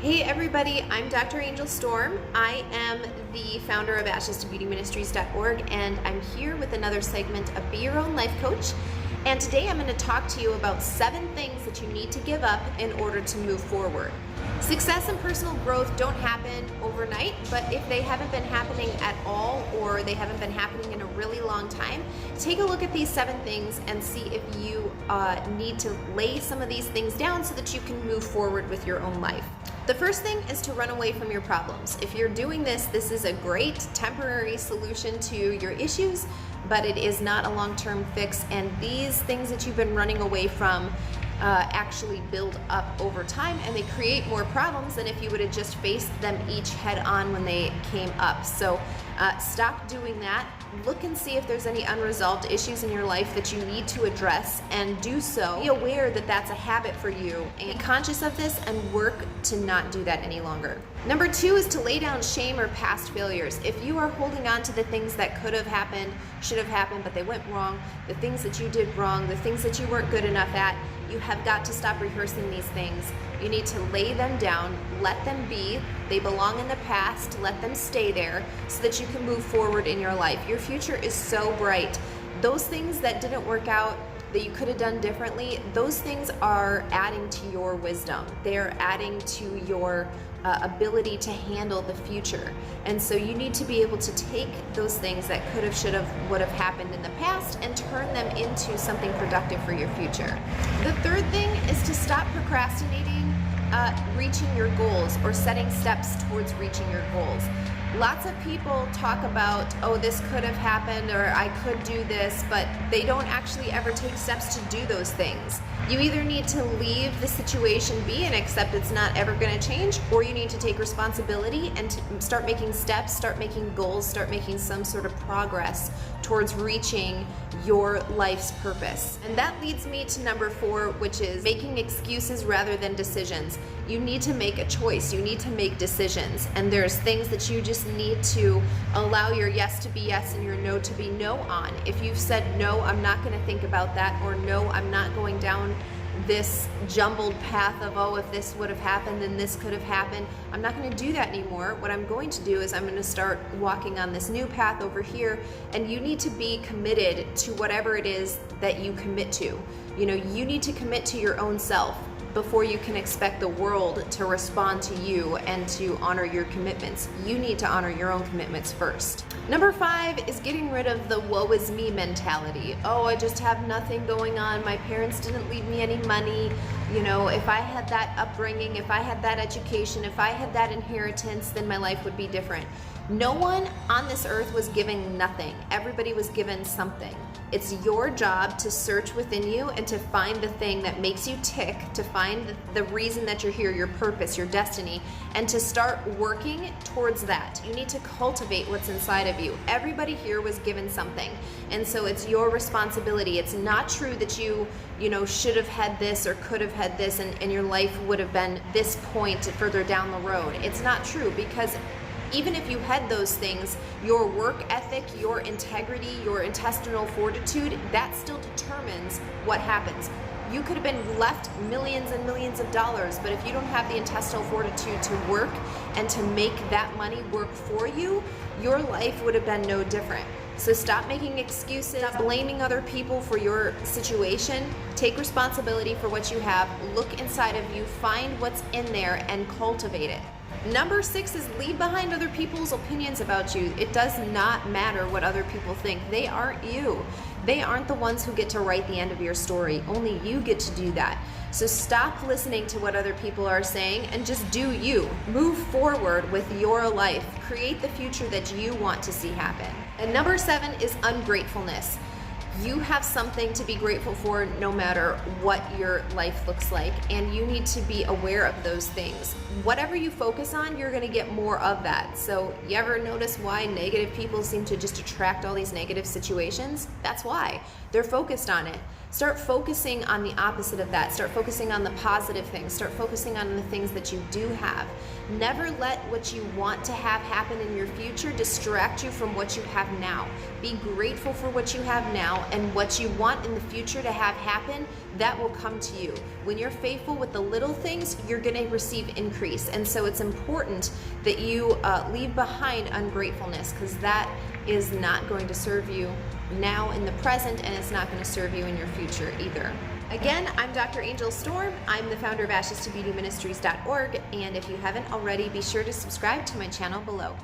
Hey everybody, I'm Dr. Angel Storm. I am the founder of AshesToBeautyMinistries.org, and I'm here with another segment of Be Your Own Life Coach. And today I'm going to talk to you about 7 things that you need to give up in order to move forward. Success and personal growth don't happen overnight, but if they haven't been happening at all, or they haven't been happening in a really long time, take a look at these 7 things and see if you need to lay some of these things down so that you can move forward with your own life. The first thing is to run away from your problems. If you're doing this, this is a great temporary solution to your issues, but it is not a long-term fix, and these things that you've been running away from actually build up over time, and they create more problems than if you would have just faced them each head on when they came up. So stop doing that. Look and see if there's any unresolved issues in your life that you need to address, and do so. Be aware that that's a habit for you, and be conscious of this and work to not do that any longer. Number 2 is to lay down shame or past failures. If you are holding on to the things that could have happened, should have happened, but they went wrong, the things that you did wrong, the things that you weren't good enough at, you have got to stop rehearsing these things. You need to lay them down, let them be. They belong in the past, let them stay there so that you can move forward in your life. Your future is so bright. Those things that didn't work out, that you could have done differently, those things are adding to your wisdom. They're adding to your ability to handle the future. And so you need to be able to take those things that could have, should have, would have happened in the past and turn them into something productive for your future. The third thing is to stop procrastinating reaching your goals or setting steps towards reaching your goals. Lots of people talk about, oh, this could have happened, or I could do this, but they don't actually ever take steps to do those things. You either need to leave the situation be and accept it's not ever going to change, or you need to take responsibility and start making steps, start making goals, start making some sort of progress towards reaching your life's purpose. And that leads me to number 4, which is making excuses rather than decisions. You need to make a choice. You need to make decisions. And there's things that you just need to allow your yes to be yes and your no to be no on. If you've said, no, I'm not going to think about that, or no, I'm not going down this jumbled path of, oh, if this would have happened, then this could have happened, I'm not going to do that anymore. What I'm going to do is I'm going to start walking on this new path over here, and you need to be committed to whatever it is that you commit to. You know, you need to commit to your own self before you can expect the world to respond to you and to honor your commitments. You need to honor your own commitments first. Number 5 is getting rid of the woe is me mentality. Oh, I just have nothing going on. My parents didn't leave me any money. You know, if I had that upbringing, if I had that education, if I had that inheritance, then my life would be different. No one on this earth was given nothing. Everybody was given something. It's your job to search within you and to find the thing that makes you tick, to find the reason that you're here, your purpose, your destiny, and to start working towards that. You need to cultivate what's inside of you. Everybody here was given something, and so it's your responsibility. It's not true that you should have had this or could have had this and your life would have been this point further down the road. It's not true, because even if you had those things, your work ethic, your integrity, your intestinal fortitude, that still determines what happens. You could have been left millions and millions of dollars, but if you don't have the intestinal fortitude to work and to make that money work for you, your life would have been no different. So stop making excuses, stop blaming other people for your situation. Take responsibility for what you have, look inside of you, find what's in there, and cultivate it. Number 6 is leave behind other people's opinions about you. It does not matter what other people think. They aren't you. They aren't the ones who get to write the end of your story. Only you get to do that. So stop listening to what other people are saying and just do you. Move forward with your life. Create the future that you want to see happen. And number 7 is ungratefulness. You have something to be grateful for no matter what your life looks like, and you need to be aware of those things. Whatever you focus on, you're going to get more of that. So you ever notice why negative people seem to just attract all these negative situations? That's why. They're focused on it. Start focusing on the opposite of that. Start focusing on the positive things. Start focusing on the things that you do have. Never let what you want to have happen in your future distract you from what you have now. Be grateful for what you have now, and what you want in the future to have happen, that will come to you. When you're faithful with the little things, you're going to receive increase. And so it's important that you leave behind ungratefulness, because that is not going to serve you now in the present, and it's not going to serve you in your future either. Again, I'm Dr. Angel Storm. I'm the founder of ashes to beauty ministries.org, and if you haven't already, be sure to subscribe to my channel below.